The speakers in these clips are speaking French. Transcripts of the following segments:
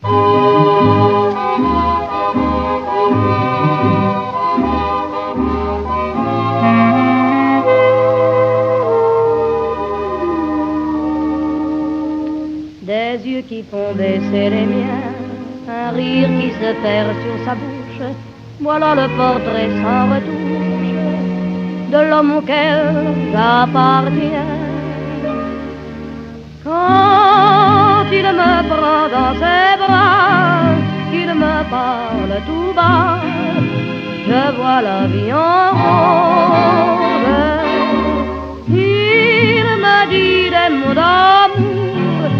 Des yeux qui font baisser les miens, un rire qui se perd sur sa bouche, voilà le portrait sans retouche de l'homme auquel j'appartiens. Quand il me prend dans ses bras, qu'il me parle tout bas, je vois la vie en rose. Il me dit des mots d'amour,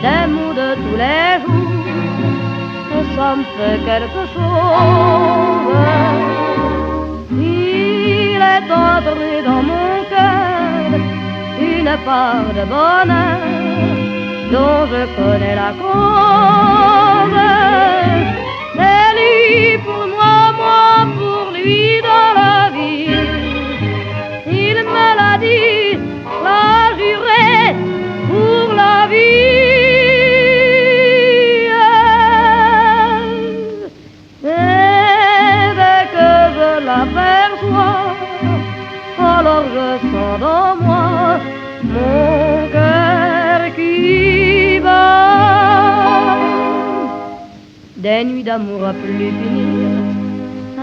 des mots de tous les jours, que ça me fait quelque chose. Il est entré dans mon cœur une part de bonheur dont je connais la cause. C'est lui pour moi, moi pour lui dans la vie. Il me l'a dit, l'a juré pour la vie. Et dès que je l'aperçois, alors je sens dans moi mon cœur qui bat. Des nuits d'amour à plus finir,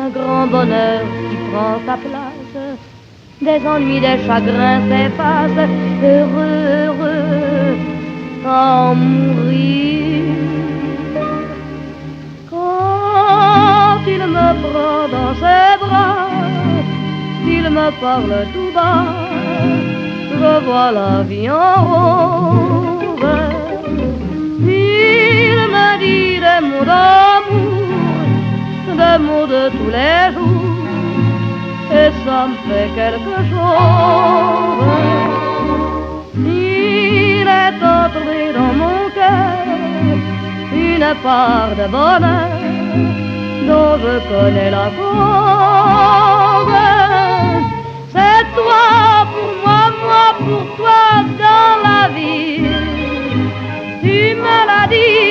un grand bonheur qui prend sa place, des ennuis, des chagrins s'effacent, heureux, heureux, à mourir. Quand il me prend dans ses bras, il me parle tout bas, je vois la vie en rose. Il me dit des mots d'amour, des mots de tous les jours, et ça me fait quelque chose. Il est entré dans mon cœur une part de bonheur dont je connais la cause. C'est toi pour moi, moi pour toi dans la vie. Tu me l'as dit,